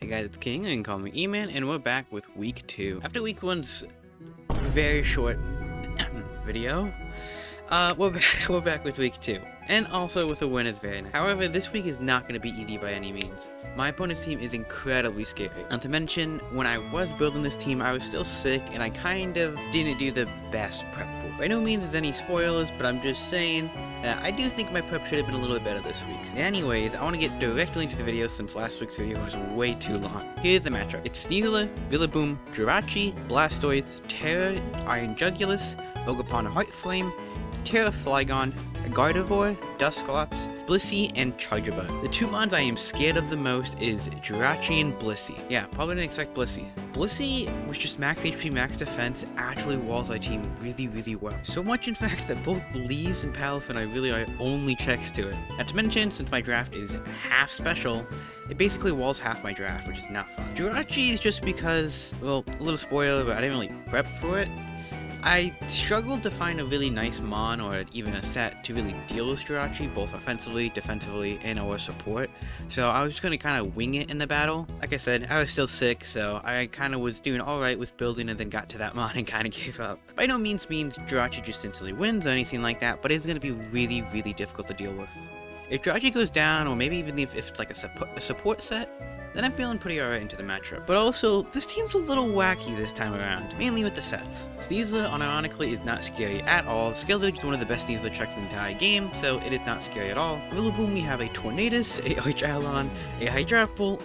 Hey guys, it's King, and call me E-Man, and we're back with week 2. After week 1's very short video, we're back with week 2. And also with a win is very nice. However, this week is not going to be easy by any means. My opponent's team is incredibly scary. Not to mention, when I was building this team, I was still sick, and I kind of didn't do the best prep for it. By no means is any spoilers, but I'm just saying that I do think my prep should have been a little bit better this week. Anyways, I want to get directly into the video since last week's video was way too long. Here's the matchup. It's Sneasler, Villaboom, Jirachi, Blastoise, Terra, Iron Jugulus, Ogerpon Heart Flame, Terra Flygon, Gardevoir, Dusclops, Blissey, and Charjabug. The two mons I am scared of the most is Jirachi and Blissey. Yeah, probably didn't expect Blissey. Blissey, with just max HP, max defense, actually walls my team really well. So much in fact that both Leaves and Palafin are only checks to it. Not to mention, since my draft is half special, it basically walls half my draft, which is not fun. Jirachi is just because, well, a little spoiler, but I didn't really prep for it. I struggled to find a really nice mon or even a set to really deal with Jirachi, both offensively, defensively, and or support. So I was just going to kind of wing it in the battle. Like I said, I was still sick, so I kind of was doing alright with building and then got to that mon and kind of gave up. By no means Jirachi just instantly wins or anything like that, but it's going to be really difficult to deal with. If Jirachi goes down, or maybe even if it's like a support set, then I'm feeling pretty alright into the matchup. But also, this team's a little wacky this time around, mainly with the sets. Sneasler, unironically, is not scary at all. Skeleton is one of the best Sneasler checks in the entire game, so it is not scary at all. Villaboom, we have a Tornadus, a ARCHALUDON, a Hydrapple,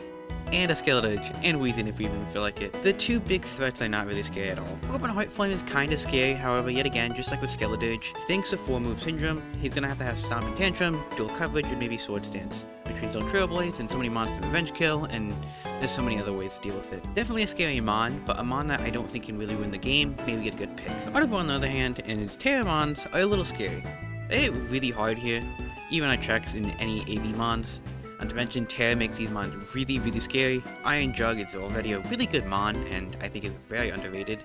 and a Skeleton, and Weezing if we even feel like it. The two big threats are not really scary at all. Ogerpon Heart Flame is kinda scary, however, yet again, just like with Skeleton, thanks to 4-move syndrome, he's gonna have to have Stomp and Tantrum, dual coverage, and maybe Swords Dance. Between Zone Trailblaze and so many mons can revenge kill, and there's so many other ways to deal with it. Definitely a scary mon, but a mon that I don't think can really win the game, maybe get a good pick. Gardevoir, on the other hand, and his Terra mons are a little scary. They hit really hard here, even on checks in any AV mons. Not to mention, Terra makes these mons really scary. Iron Jug is already a really good mon, and I think it's very underrated.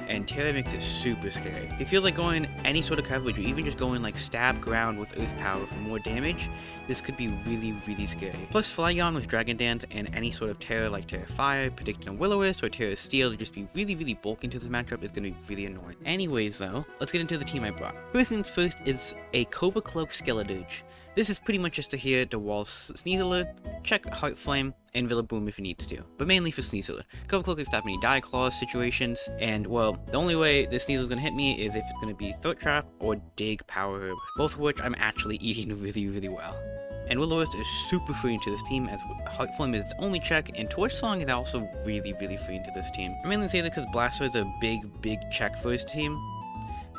And Terra makes it super scary. If you feel like going any sort of coverage, or even just going like stab ground with Earth Power for more damage, this could be really scary. Plus Flygon with Dragon Dance and any sort of Terra like Terra Fire, Predicting a Will-O-Wisp, or Terra Steel to just be really bulky into this matchup is going to be really annoying. Anyways though, let's get into the team I brought. First things first is a Cova Cloak Skeledirge. This is pretty much just to here to wall Sneasler, check Heart Flame, and Villaboom if it needs to, but mainly for Sneasler. Cova Cloak can stop any Die Claws situations, and well, the only way this Sneasler's gonna hit me is if it's gonna be Throat Trap or Dig Power Herb, both of which I'm actually eating really well. And Will-O-Wisp is super free into this team, as Heart Flame is its only check, and Torch Song is also really free into this team. I mainly say this because Blastoise is a big check for his team,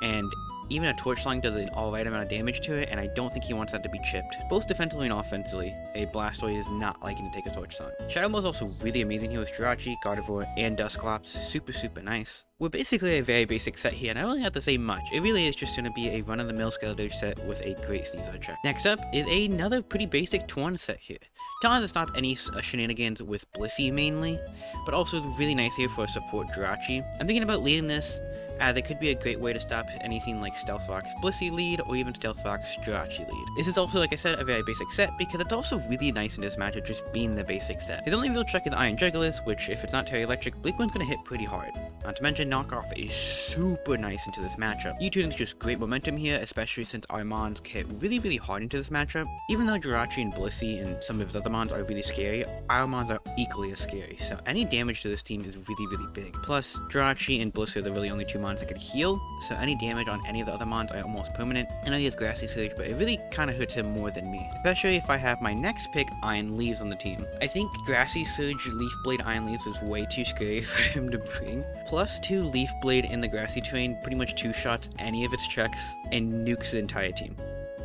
and even a Torch Song does an alright amount of damage to it, and I don't think he wants that to be chipped. Both defensively and offensively, a Blastoise is not liking to take a Torch Song. Shadow Ball is also really amazing here with Jirachi, Gardevoir, and Dusclops. Super nice. We're basically a very basic set here, and I don't really have to say much. It really is just going to be a run-of-the-mill Skeledirge set with a great Sneasler check. Next up is another pretty basic Taunt set here. Taunt to stop any shenanigans with Blissey mainly, but also really nice here for support Jirachi. I'm thinking about leading this, as it could be a great way to stop anything like Stealth Fox Blissey lead, or even Stealth Fox Jirachi lead. This is also, like I said, a very basic set, because it's also really nice in this matchup just being the basic set. His only real check is Iron Jugulus, which if it's not Terra Electric, Bleak One's gonna hit pretty hard. Not to mention, Knockoff is super nice into this matchup. U-turn is just great momentum here, especially since our mons hit really hard into this matchup. Even though Jirachi and Blissey and some of his other mons are really scary, our mons are equally as scary, so any damage to this team is really big. Plus, Jirachi and Blissey are the really only two mons that could heal, so any damage on any of the other mons are almost permanent. I know he has Grassy Surge, but it really kind of hurts him more than me, especially if I have my next pick, Iron Leaves, on the team. I think Grassy Surge Leaf Blade Iron Leaves is way too scary for him to bring. Plus 2 Leaf Blade in the Grassy terrain pretty much 2-shots any of its checks and nukes the entire team.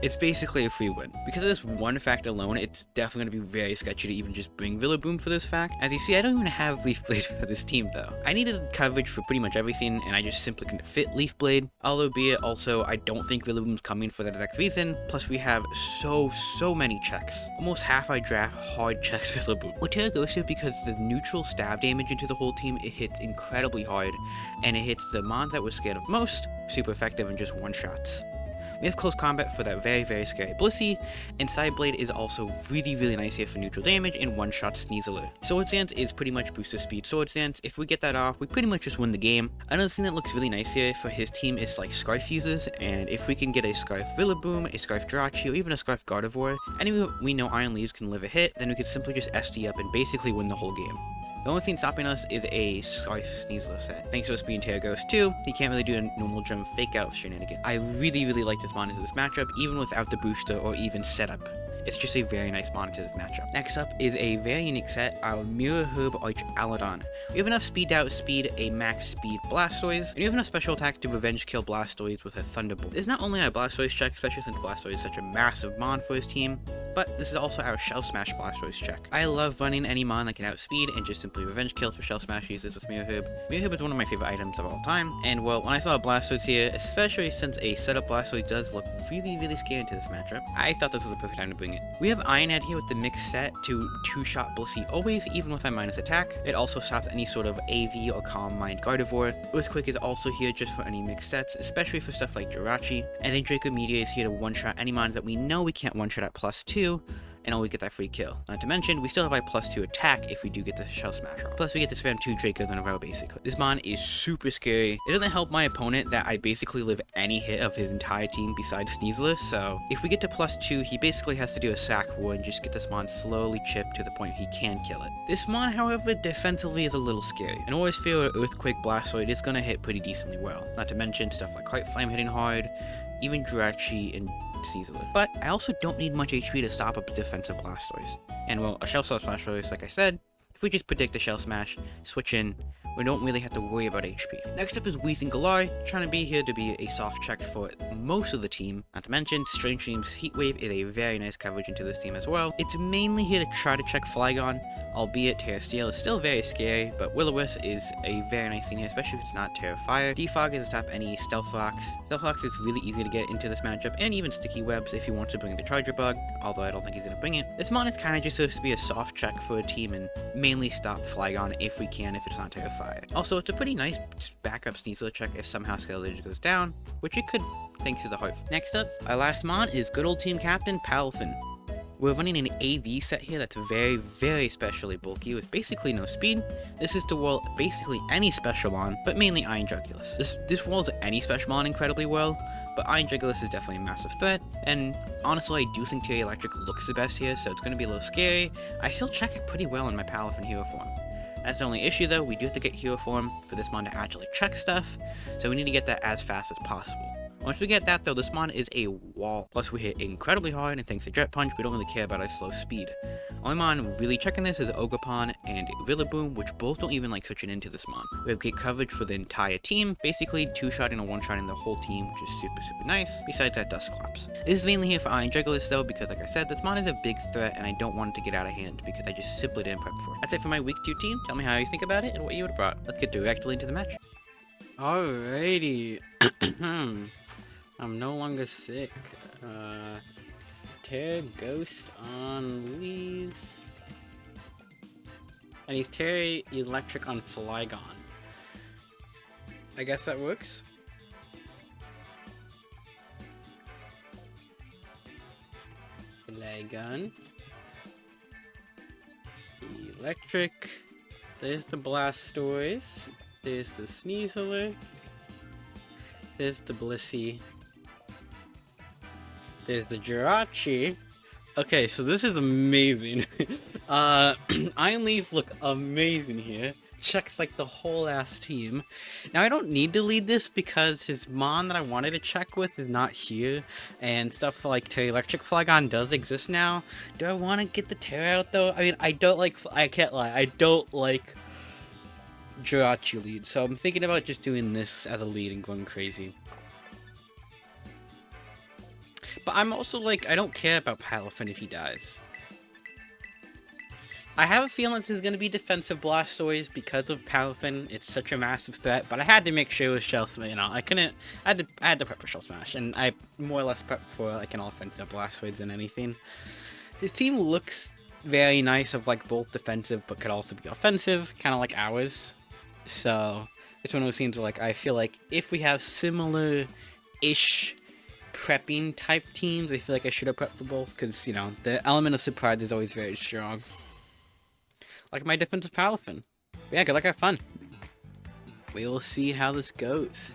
It's basically a free win. Because of this one fact alone, it's definitely going to be very sketchy to even just bring Villaboom for this fact. As you see, I don't even have Leaf Blade for this team though. I needed coverage for pretty much everything, and I just simply couldn't fit Leaf Blade. Although be it also, I don't think Villaboom's coming for that exact reason. Plus we have so many checks. Almost half I draft hard checks for Villaboom. What Terra goes to, because the neutral stab damage into the whole team, it hits incredibly hard, and it hits the mons that we're scared of most, super effective and just one-shots. We have close combat for that very, very scary Blissey, and Sideblade is also really, really nice here for neutral damage and one-shot Sneasler. Swords Dance is pretty much booster speed Swords Dance. If we get that off, we pretty much just win the game. Another thing that looks really nice here for his team is like Scarf users, and if we can get a Scarf Rillaboom, a Scarf Jirachi, or even a Scarf Gardevoir, anyone we know Iron Leaves can live a hit, then we could simply just SD up and basically win the whole game. The only thing stopping us is a Scarf Sneasler set. Thanks to a Speed and Terra Ghost too, he can't really do a normal gem fake out shenanigan. I really, really like this mon into this matchup, even without the booster or even setup. It's just a very nice mon into this matchup. Next up is a very unique set, our Mirror Herb ARCHALUDON. We have enough speed to outspeed a max speed Blastoise, and we have enough special attack to revenge kill Blastoise with a Thunderbolt. This is not only our Blastoise check, especially since Blastoise is such a massive mon for his team, but this is also our Shell Smash Blastoise check. I love running any mon that can outspeed and just simply revenge kill for Shell Smash users with Mirror Herb. Mirror Herb is one of my favorite items of all time, and well, when I saw a Blastoise here, especially since a setup Blastoise does look really, really scary into this matchup, I thought this was the perfect time to bring it. We have Ironhead here with the mixed set to two-shot Blissey always, even with my minus attack. It also stops any sort of AV or Calm Mind Gardevoir. Earthquake is also here just for any mixed sets, especially for stuff like Jirachi. And then Draco Meteor is here to one-shot any mon that we know we can't one-shot at +2, and always get that free kill. Not to mention, we still have our +2 attack if we do get the Shell Smash off. Plus, we get to spam 2 Dracos in a row, basically. This mon is super scary. It doesn't help my opponent that I basically live any hit of his entire team besides Sneasler, so if we get to +2, he basically has to do a sack war and just get this mon slowly chipped to the point he can kill it. This mon, however, defensively is a little scary. And always feel an Earthquake Blastoise is gonna hit pretty decently well. Not to mention stuff like Heart Flame hitting hard, even Jirachi and Sneasler. But I also don't need much HP to stop a defensive Blastoise. And well, a Shell Smash Blastoise, like I said, if we just predict the Shell Smash, switch in, we don't really have to worry about HP. Next up is Weezing Galar, trying to be here to be a soft check for most of the team. Not to mention, Strange Dreams Heat Wave is a very nice coverage into this team as well. It's mainly here to try to check Flygon, albeit Terra Steel is still very scary, but Will-O-Wisp is a very nice thing here, especially if it's not Terra Fire. Defog is to stop any Stealth Fox. Stealth Fox is really easy to get into this matchup, and even Sticky Webs if he wants to bring the Charger Bug, although I don't think he's going to bring it. This mon is kind of just supposed to be a soft check for a team and mainly stop Flygon if we can, if it's not Terra Fire. Also, it's a pretty nice backup Sneasler check if somehow Scalage goes down, which it could thanks to the Heart. Next up, our last mon is good old team captain Palafin. We're running an AV set here that's very, very specially bulky with basically no speed. This is to wall basically any special mon, but mainly Iron Jugulis. This walls any special mon incredibly well, but Iron Jugulis is definitely a massive threat, and honestly I do think Terry Electric looks the best here, so it's going to be a little scary. I still check it pretty well in my Palafin Hero form. That's the only issue though, we do have to get Hero form for this mon to actually check stuff, so we need to get that as fast as possible. Once we get that though, this mon is a wall. Plus we hit incredibly hard, and thanks to Jet Punch, we don't really care about our slow speed. Only mon really checking this is Ogerpon and Rillaboom, which both don't even like switching into this mon. We have great coverage for the entire team, basically two-shotting or one-shotting the whole team, which is super, super nice, besides that Dusclops. This is mainly here for Iron Jugulis though, because like I said, this mon is a big threat, and I don't want it to get out of hand, because I just simply didn't prep for it. That's it for my week 2 team. Tell me how you think about it, and what you would have brought. Let's get directly into the match. Alrighty. I'm no longer sick. Terra Ghost on Leaves. And he's Terra Electric on Flygon. I guess that works. Flygon. Electric. There's the Blastoise. There's the Sneasler. There's the Blissey. There's the Jirachi. Okay, so this is amazing. Iron Leaf look amazing here. Checks like the whole ass team. Now I don't need to lead this because his mon that I wanted to check with is not here, and stuff like Terra Electric Flygon does exist now. Do I want to get the Terra out though? I mean, I can't lie, I don't like Jirachi lead, so I'm thinking about just doing this as a lead and going crazy. But I'm also like, I don't care about Palafin if he dies. I have a feeling this is going to be defensive Blastoise because of Palafin. It's such a massive threat, but I had to make sure it was Shell Smash. You know, I had to prep for Shell Smash, and I more or less prepped for like an offensive Blastoise than anything. His team looks very nice of like both defensive, but could also be offensive, kind of like ours. So it's one of those scenes where like I feel like if we have similar-ish prepping type teams, I feel like I should have prepped for both, because, you know, the element of surprise is always very strong. Like my defensive Palafin. Yeah, good luck, have fun. We will see how this goes.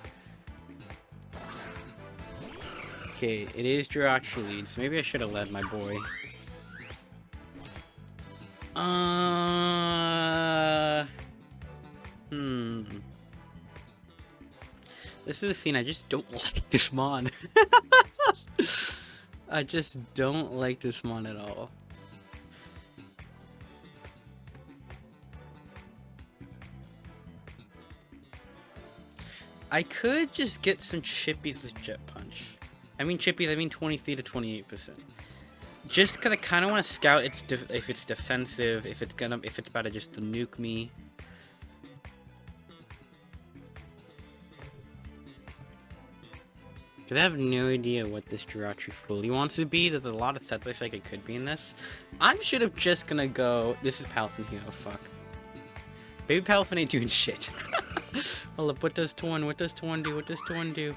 Okay, it is Jirachi lead, so maybe I should have led my boy. This is a scene I just don't like this mon. I just don't like this mon at all. I could just get some chippies with Jet Punch. I mean chippies, I mean 23 to 28%. Just because I kind of want to scout if it's defensive, if it's about to just nuke me. Because I have no idea what this Jirachi fully wants to be. There's a lot of sets I feel like it could be in this. I should have just gonna go. This is Palafin here. Oh fuck. Baby Palafin ain't doing shit. Hold up. What does Torn? What does Torn do? What does Torn do?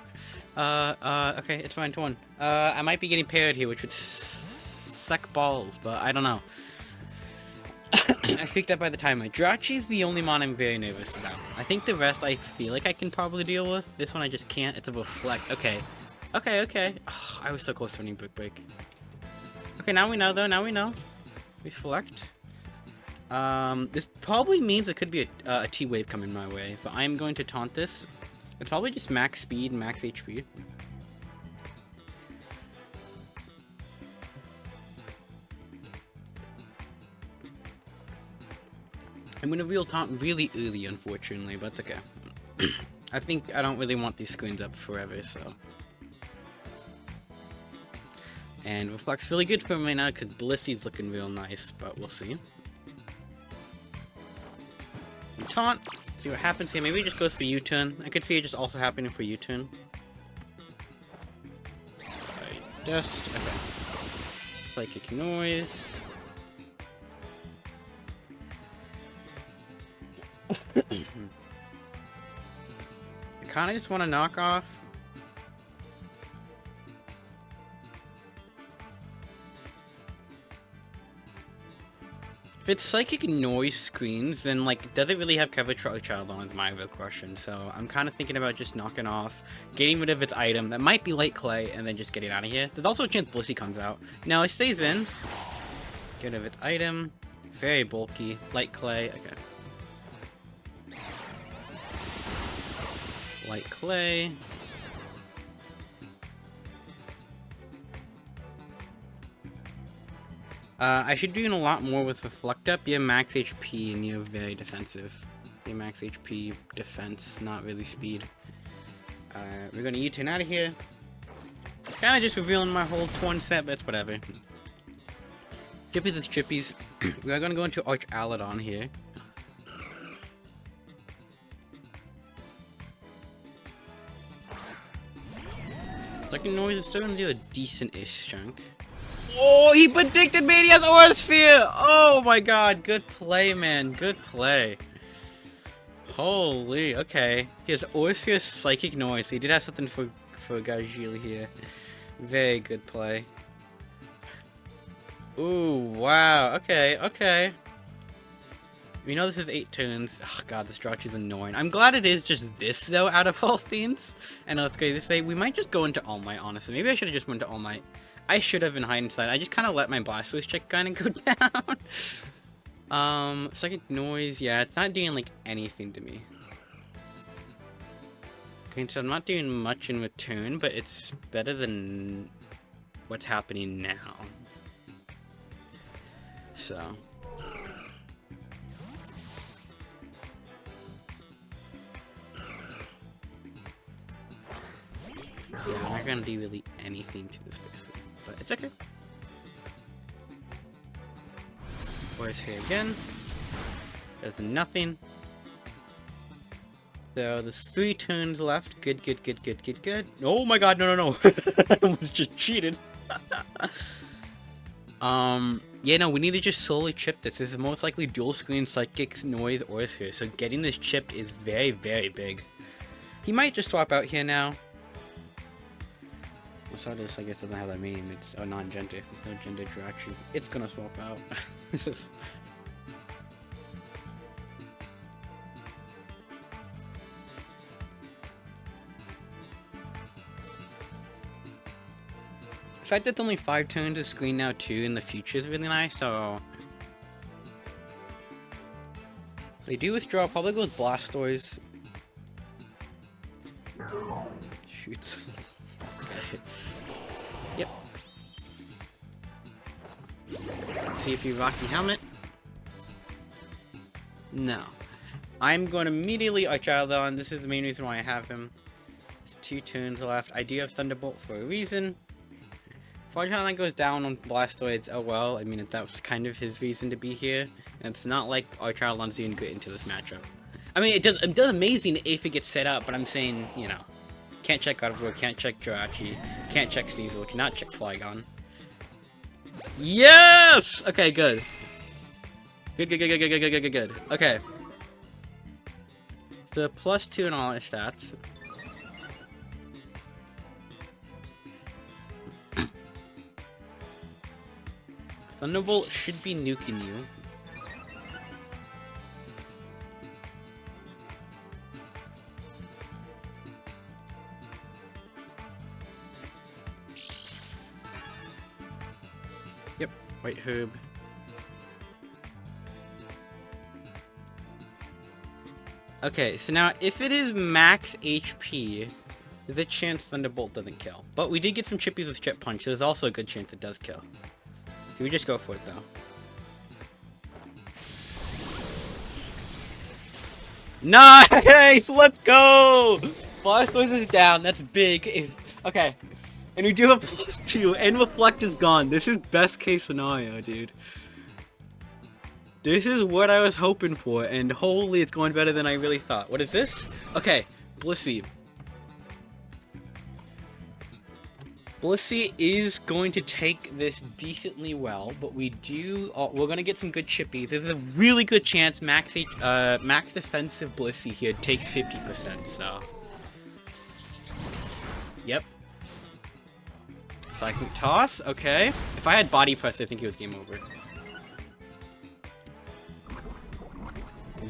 Okay, it's fine. Torn. I might be getting paired here, which would suck balls, but I don't know. I freaked out by the timer. Jirachi's the only mon I'm very nervous about. I think the rest I feel like I can probably deal with. This one I just can't. It's a reflect. Okay. Okay. Oh, I was so close to winning Brick Break. Okay, now we know though. Now we know. Reflect. This probably means it could be a T-wave coming my way, but I'm going to taunt this. It's probably just max speed and max HP. I'm gonna real taunt really early, unfortunately, but it's okay. I think I don't really want these screens up forever, so. And Reflect's really good for me now because Blissy's looking real nice, but we'll see. And taunt, see what happens here. Maybe it just goes for U-turn. I could see it just also happening for U-turn. Dust, okay. Psychic noise. I kinda just want to knock off. If it's psychic noise screens, then like, does it really have coverage for ARCHALUDON is my real question. So I'm kind of thinking about just knocking off, getting rid of its item that might be Light Clay, and then just getting out of here. There's also a chance Blissey comes out. No, it stays in. Get rid of its item. Very bulky. Light Clay. Okay. Light Clay. I should be doing a lot more with Reflect Up. You have max HP and you're very defensive. You have max HP, defense, not really speed. We're gonna U-turn out of here. Kinda just revealing my whole Torn set, but it's whatever. Chippies is chippies. We are gonna go into ARCHALUDON here. Second noise is still gonna do a decent-ish chunk. Oh, he predicted me! He has Aura Sphere! Oh my god, good play, man. Good play. Holy, okay. He has Aura Sphere, Psychic Noise. He did have something for Gajil here. Very good play. Ooh, wow. Okay. We know this is 8 turns. Oh god, this Jirachi's annoying. I'm glad it is just this, though, out of all themes. And let's go to say, we might just go into All Might, honestly. Maybe I should have just went to All Might. I should have in hindsight. I just kind of let my Blastoise check kind of go down. Second noise. Yeah, it's not doing, like, anything to me. Okay, so I'm not doing much in return, but it's better than what's happening now. So... yeah, I'm not gonna do really anything to this basically, but it's okay. Where's here again? There's nothing. So there's 3 turns left. Good. Oh my god, no. I almost just cheated. Yeah, no, we need to just slowly chip this. This is most likely dual screen, psychic noise, or sphere. So getting this chipped is very, very big. He might just swap out here now. Osiris, I guess, doesn't have a name. It's a non-gender. There's no gender interaction. It's gonna swap out. This is... The fact that it's only 5 turns of screen now too in the future is really nice, so... They do withdraw, probably goes Blastoise. Shoots. Yep. See if you rock the helmet. No. I'm going to immediately ARCHALUDON. This is the main reason why I have him. There's 2 turns left. I do have Thunderbolt for a reason. If ARCHALUDON goes down on Blastoids, oh well. I mean, that was kind of his reason to be here. And it's not like ARCHALUDON's even good into this matchup. I mean, it does amazing if it gets set up, but I'm saying, you know, can't check God of War, can't check Jirachi, can't check Sneasel, cannot check Flygon. Yes! Okay, good. Good. Okay. So +2 in all his stats. Thunderbolt should be nuking you. Yep, White Herb. Okay, so now if it is max HP, there's a chance Thunderbolt doesn't kill. But we did get some chippies with Chip Punch, so there's also a good chance it does kill. So we just go for it though. Nice! Let's go! Blastoise is down, that's big. Okay. And we do have +2, and Reflect is gone. This is best case scenario, dude. This is what I was hoping for, and holy, it's going better than I really thought. What is this? Okay, Blissey. Blissey is going to take this decently well, but we're going to get some good chippies. There's a really good chance max defensive Blissey here takes 50%, so... Yep. Seismic Toss, okay. If I had Body Press, I think it was game over.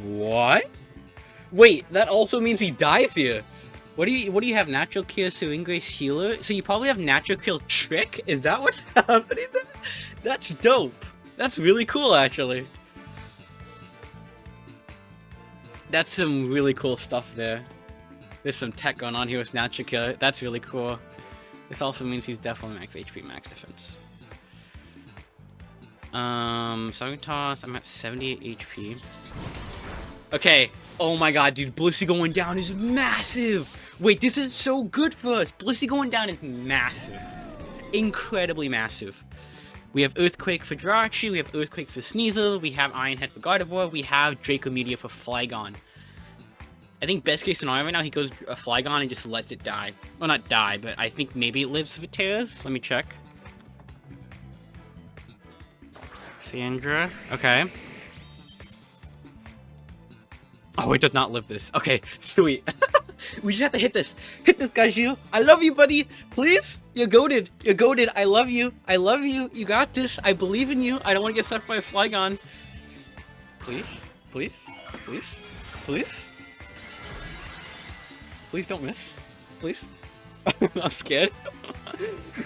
What? Wait, that also means he dies here. What do you have? Natural Kill, Serene Grace, Healer? So you probably have Natural Kill Trick? Is that what's happening there? That's dope. That's really cool, actually. That's some really cool stuff there. There's some tech going on here with Natural Kill. That's really cool. This also means he's definitely max HP, max defense. Seismic Toss, I'm at 78 HP. Okay. Oh my god, dude. Blissey going down is massive. Wait, this is so good for us. Blissey going down is massive. Incredibly massive. We have Earthquake for Jirachi. We have Earthquake for Sneasel. We have Iron Head for God of War. We have Draco Meteor for Flygon. I think best case scenario right now, he goes a Flygon and just lets it die. Well, not die, but I think maybe it lives if it tears. Let me check. Sandra. Okay. Oh, it does not live this. Okay, sweet. We just have to hit this. Hit this, Gaju. I love you, buddy. Please? You're goated. You're goated. I love you. I love you. You got this. I believe in you. I don't want to get sucked by a Flygon. Please? Please? Please? Please? Please don't miss. Please? I'm scared.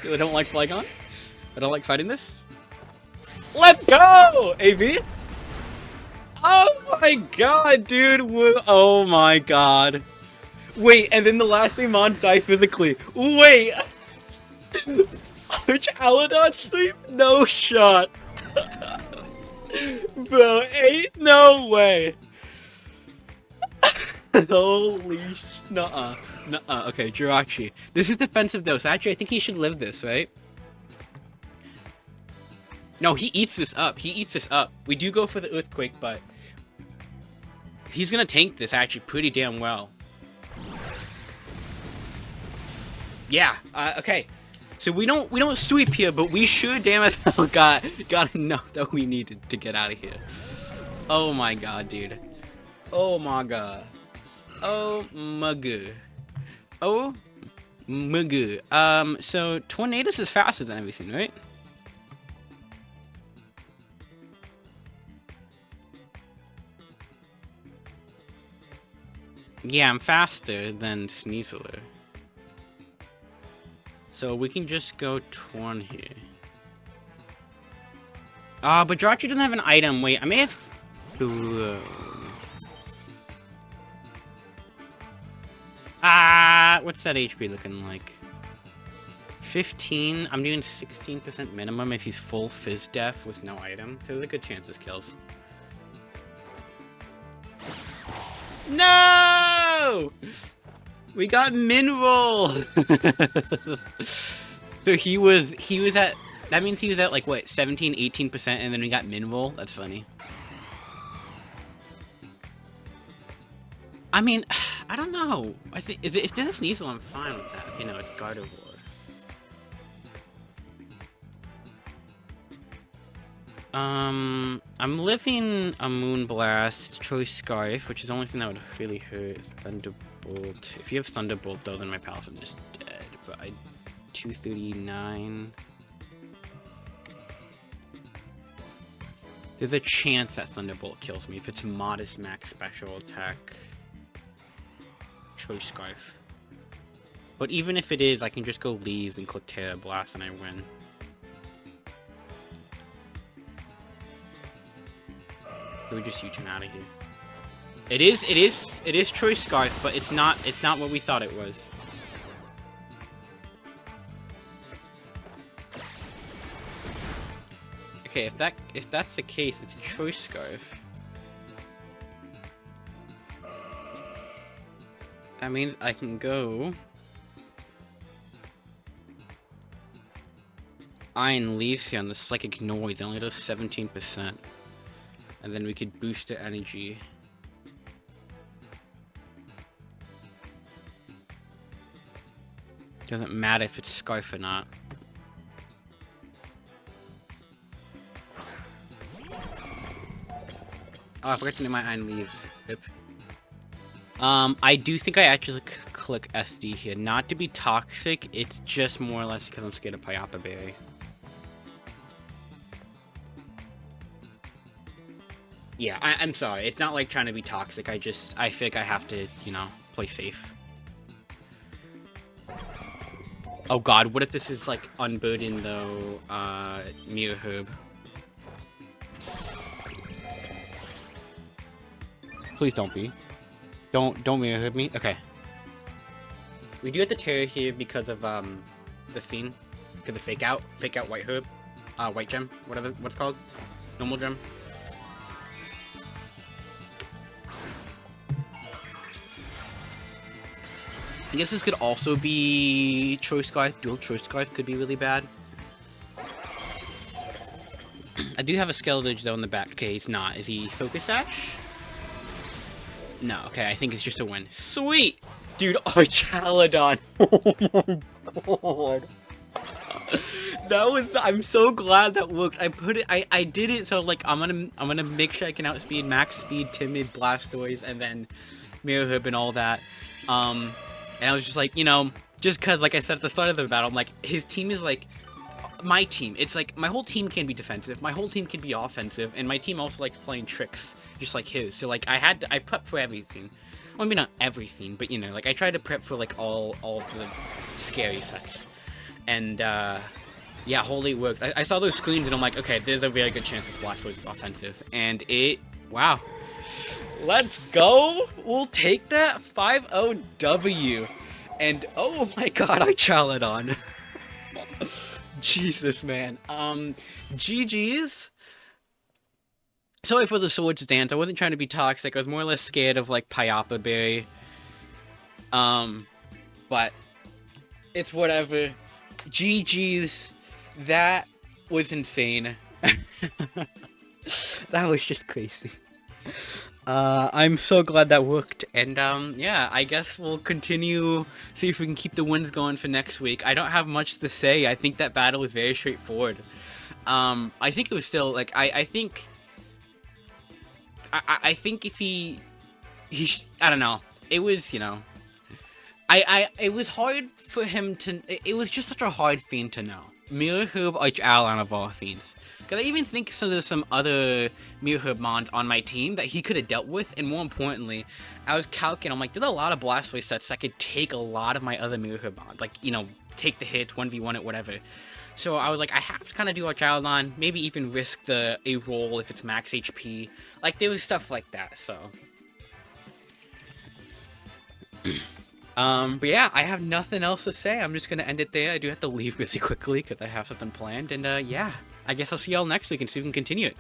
I don't like Flygon. I don't like fighting this. Let's go! AV? Oh my god, dude. Oh my god. Wait, and then the last thing Mons die physically. Wait. ARCHALUDON sleep? No shot. Bro, ain't no way. Holy sh... Nuh-uh. Nuh-uh. Okay, Jirachi. This is defensive though, so actually I think he should live this, right? No, he eats this up. He eats this up. We do go for the Earthquake, but... he's gonna tank this actually pretty damn well. Yeah, okay. So we don't sweep here, but we sure damn as hell got enough that we needed to get out of here. Oh my god, dude. Oh my god. Oh my god. Oh Mugu. So Tornadus is faster than everything, right? Yeah, I'm faster than Sneasler. So we can just go Torn here. But Jirachi doesn't have an item. Wait, I may have thrown. What's that HP looking like? 15. I'm doing 16% minimum if he's full Fizz Def with no item. So there's a good chance this kills. No! We got Mineral! So he was at, that means he was at like what, 17, 18% and then we got Mineral? That's funny. I mean, I don't know. I think, if this is Sneasel, I'm fine with that. Okay, no, it's Gardevoir. I'm living a Moonblast, Choice Scarf, which is the only thing that would really hurt. Thunderbolt. If you have Thunderbolt, though, then my pals are just dead. But 239. There's a chance that Thunderbolt kills me if it's modest max special attack. Choice Scarf. But even if it is, I can just go Leaves and click Terra Blast and I win. So we just U-turn out of here. It is Choice Scarf, but it's not what we thought it was. Okay, if that's the case, it's Choice Scarf. That means I can go Iron Leaves here on the Psychic Noise. It only does 17%. And then we could boost the energy. Doesn't matter if it's Scarf or not. Oh, I forgot to name my Iron Leaves. Yep. I do think I actually click SD here. Not to be toxic, it's just more or less because I'm scared of Pyapa Berry. Yeah, I'm sorry. It's not like trying to be toxic. I feel like I have to, you know, play safe. Oh god, what if this is like unburdened though, Mirror Herb? Please don't be. Don't Mirror Herb me. Okay. We do have to Terror here because of the Fiend. Because of fake out White Herb. White Gem, whatever what's called. Normal Gem. I guess this could also be Choice Scarf. Dual Choice Scarf could be really bad. I do have a Skeletage though in the back. Okay, he's not. Is he Focus Sash? No, okay, I think it's just a win. Sweet! Dude, Archaludon! Oh my god. That was, I'm so glad that worked. I did it so like I'm gonna make sure I can outspeed Max Speed, Timid, Blastoise, and then Mirror Herb and all that. And I was just like, you know, just cause like I said at the start of the battle, I'm like, his team is like my team. It's like my whole team can be defensive, my whole team can be offensive, and my team also likes playing tricks just like his. So like I prepped for everything. Well, I mean not everything, but you know, like I tried to prep for like all of the scary sets. And yeah, wholly worked. I saw those screens and I'm like, okay, there's a very good chance this Blastoise is offensive. And it, wow. Let's go! We'll take that 5-0 W. And oh my god, Archaludon. Jesus, man. GG's. Sorry for the Swords Dance. I wasn't trying to be toxic. I was more or less scared of like Pyapa Berry. But it's whatever. GG's. That was insane. That was just crazy. I'm so glad that worked, and yeah, I guess we'll continue, see if we can keep the wins going for next week. I don't have much to say. I think that battle was very straightforward. I think it was still, like, I think if I don't know, it was, you know, it was hard for him to, it was just such a hard thing to know. Mirror Herb ARCHALUDON of all things. Because I even think so there's some other Mirror Herb mons on my team that he could have dealt with, and more importantly, I was calculating, I'm like, there's a lot of Blastoise sets that could take a lot of my other Mirror Herb mons, like, you know, take the hits, 1v1 it, whatever. So I was like, I have to kind of do ARCHALUDON, maybe even risk a roll if it's max HP. Like, there was stuff like that, so. But yeah, I have nothing else to say. I'm just gonna end it there. I do have to leave really quickly because I have something planned. And yeah, I guess I'll see y'all next week and see if we can continue it.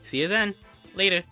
See you then. Later.